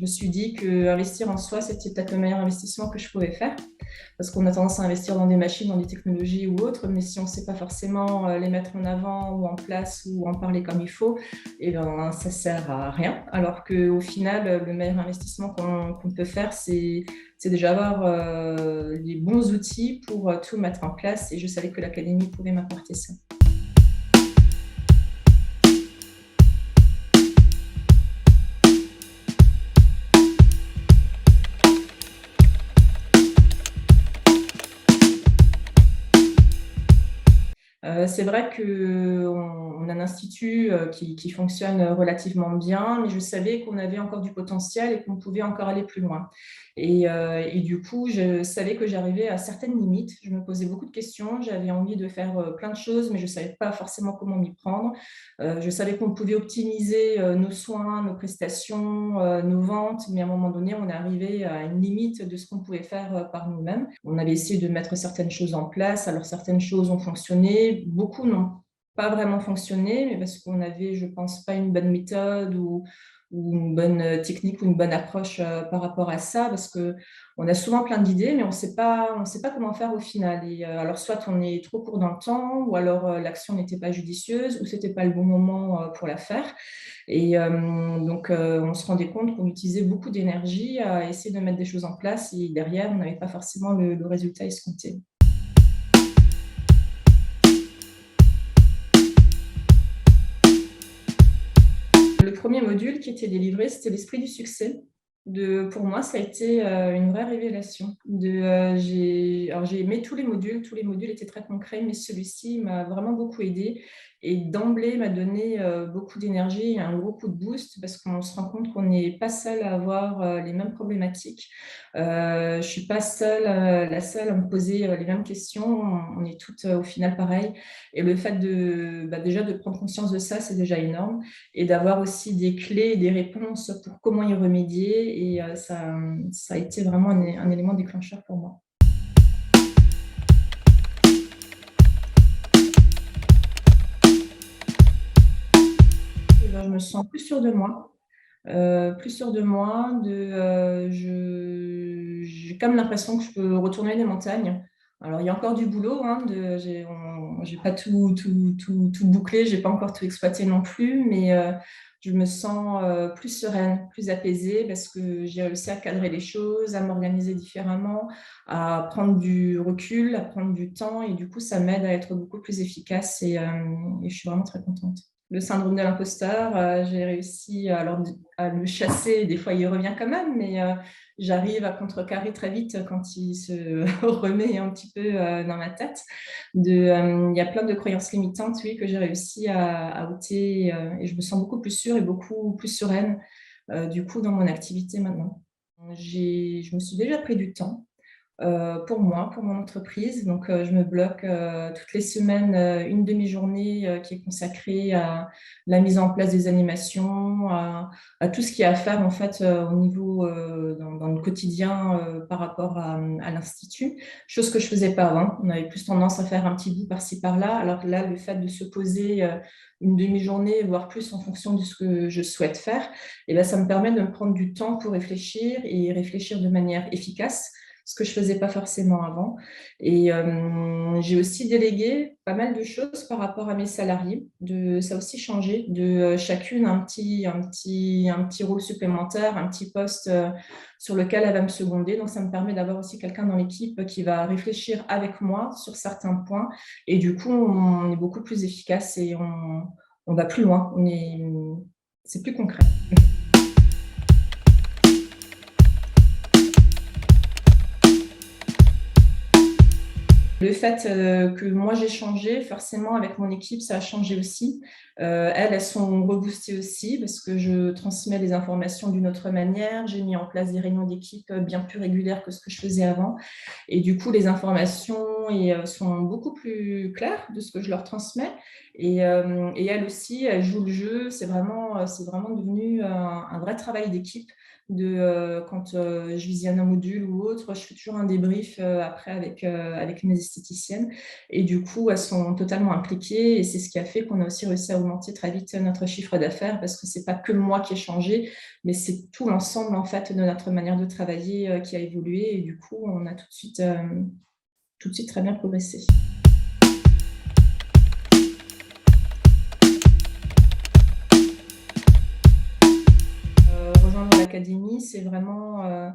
me suis dit qu'investir en soi, c'était peut-être le meilleur investissement que je pouvais faire. Parce qu'on a tendance à investir dans des machines, dans des technologies ou autres, mais si on ne sait pas forcément les mettre en avant ou en place ou en parler comme il faut, et ben, ça ne sert à rien. Alors qu'au final, le meilleur investissement qu'on peut faire, c'est déjà avoir les bons outils pour tout mettre en place. Et je savais que l'académie pouvait m'apporter ça. C'est vrai qu'on a un institut qui fonctionne relativement bien, mais je savais qu'on avait encore du potentiel et qu'on pouvait encore aller plus loin. Et du coup, je savais que j'arrivais à certaines limites. Je me posais beaucoup de questions. J'avais envie de faire plein de choses, mais je ne savais pas forcément comment m'y prendre. Je savais qu'on pouvait optimiser nos soins, nos prestations, nos ventes, mais à un moment donné, on est arrivé à une limite de ce qu'on pouvait faire par nous-mêmes. On avait essayé de mettre certaines choses en place. Alors, certaines choses ont fonctionné, beaucoup n'ont pas vraiment fonctionné, mais parce qu'on avait, je pense, pas une bonne méthode ou une bonne technique ou une bonne approche par rapport à ça, parce qu'on a souvent plein d'idées, mais on sait pas comment faire au final. Et alors, soit on est trop court dans le temps, ou alors l'action n'était pas judicieuse, ou c'était pas le bon moment pour la faire. Et donc, on se rendait compte qu'on utilisait beaucoup d'énergie à essayer de mettre des choses en place, et derrière, on n'avait pas forcément le résultat escompté. Le premier module qui était délivré, c'était l'esprit du succès. Pour moi, ça a été une vraie révélation. Alors, j'ai aimé tous les modules étaient très concrets, mais celui-ci m'a vraiment beaucoup aidé et d'emblée m'a donné beaucoup d'énergie et un gros coup de boost parce qu'on se rend compte qu'on n'est pas seul à avoir les mêmes problématiques. Je ne suis pas la seule à me poser les mêmes questions. On est toutes au final pareilles. Et le fait déjà de prendre conscience de ça, c'est déjà énorme et d'avoir aussi des clés et des réponses pour comment y remédier. Et ça a été vraiment un élément déclencheur pour moi. Et ben, je me sens plus sûre de moi. Plus sûre de moi, j'ai comme l'impression que je peux retourner les montagnes. Alors, il y a encore du boulot, hein, j'ai pas tout bouclé, j'ai pas encore tout exploité non plus, mais je me sens plus sereine, plus apaisée parce que j'ai réussi à cadrer les choses, à m'organiser différemment, à prendre du recul, à prendre du temps, et du coup, ça m'aide à être beaucoup plus efficace et je suis vraiment très contente. Le syndrome de l'imposteur, j'ai réussi à le chasser. Des fois, il revient quand même, mais j'arrive à contrecarrer très vite quand il se remet un petit peu dans ma tête. Il y a plein de croyances limitantes, oui, que j'ai réussi à ôter et je me sens beaucoup plus sûre et beaucoup plus sereine du coup dans mon activité maintenant. Je me suis déjà pris du temps pour moi, pour mon entreprise. Donc, je me bloque toutes les semaines une demi-journée qui est consacrée à la mise en place des animations, à tout ce qu'il y a à faire en fait au niveau dans le quotidien par rapport à l'Institut, chose que je faisais pas avant. On avait plus tendance à faire un petit bout par-ci par-là, alors que là, le fait de se poser une demi-journée, voire plus en fonction de ce que je souhaite faire, et ben, ça me permet de me prendre du temps pour réfléchir et réfléchir de manière efficace, ce que je ne faisais pas forcément avant. Et j'ai aussi délégué pas mal de choses par rapport à mes salariés. Ça a aussi changé, de chacune un petit rôle supplémentaire, un petit poste sur lequel elle va me seconder. Donc, ça me permet d'avoir aussi quelqu'un dans l'équipe qui va réfléchir avec moi sur certains points. Et du coup, on est beaucoup plus efficace et on va plus loin. C'est plus concret. Le fait que moi j'ai changé, forcément avec mon équipe, ça a changé aussi. Elles sont reboostées aussi parce que je transmets les informations d'une autre manière. J'ai mis en place des réunions d'équipe bien plus régulières que ce que je faisais avant. Et du coup, les informations sont beaucoup plus claires de ce que je leur transmets. Et elles aussi, elles jouent le jeu. C'est vraiment devenu un vrai travail d'équipe Quand je visionne un module ou autre, je fais toujours un débrief après avec mes esthéticiennes. Et du coup, elles sont totalement impliquées et c'est ce qui a fait qu'on a aussi réussi à augmenter très vite notre chiffre d'affaires parce que c'est pas que moi qui ai changé, mais c'est tout l'ensemble en fait de notre manière de travailler qui a évolué et du coup, on a tout de suite très bien progressé. Rejoindre l'académie, c'est vraiment,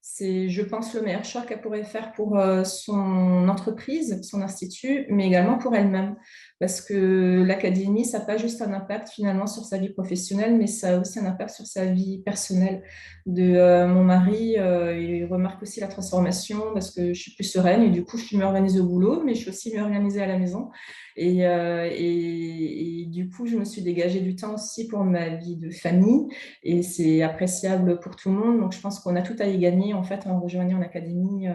c'est, je pense, le meilleur choix qu'elle pourrait faire pour son entreprise, son institut, mais également pour elle-même. Parce que l'académie, ça n'a pas juste un impact finalement sur sa vie professionnelle, mais ça a aussi un impact sur sa vie personnelle. Mon mari, il remarque aussi la transformation parce que je suis plus sereine et du coup, je suis mieux organisée au boulot, mais je suis aussi mieux organisée à la maison. Et du coup, je me suis dégagée du temps aussi pour ma vie de famille et c'est appréciable pour tout le monde. Donc, je pense qu'on a tout à y gagner en fait en rejoignant l'académie.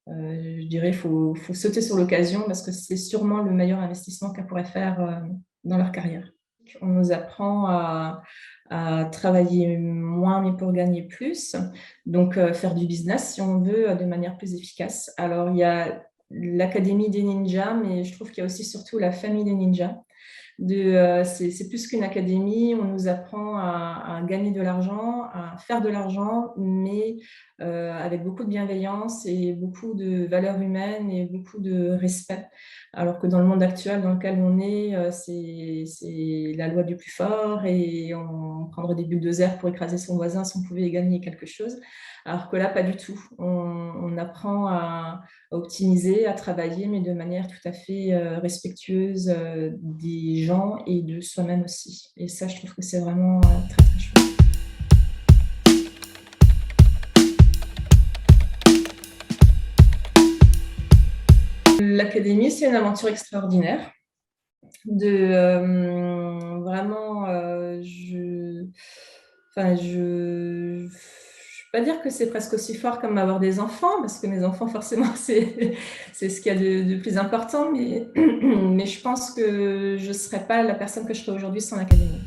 Je dirais faut sauter sur l'occasion parce que c'est sûrement le meilleur investissement qu'elle pourrait faire dans leur carrière. On nous apprend à travailler moins mais pour gagner plus, donc faire du business si on veut de manière plus efficace. Alors il y a l'Académie des ninjas, mais je trouve qu'il y a aussi surtout la famille des ninjas. C'est plus qu'une académie, on nous apprend à gagner de l'argent, à faire de l'argent, mais avec beaucoup de bienveillance et beaucoup de valeurs humaines et beaucoup de respect. Alors que dans le monde actuel dans lequel on est, c'est la loi du plus fort et on prendrait des bulldozers pour écraser son voisin si on pouvait gagner quelque chose. Alors que là, pas du tout. On apprend à optimiser, à travailler, mais de manière tout à fait respectueuse des gens et de soi-même aussi. Et ça, je trouve que c'est vraiment très, très chouette. L'académie, c'est une aventure extraordinaire. Vraiment, enfin, je ne vais pas dire que c'est presque aussi fort comme avoir des enfants, parce que mes enfants, forcément, c'est ce qu'il y a de plus important, mais, mais je pense que je ne serais pas la personne que je serais aujourd'hui sans l'académie.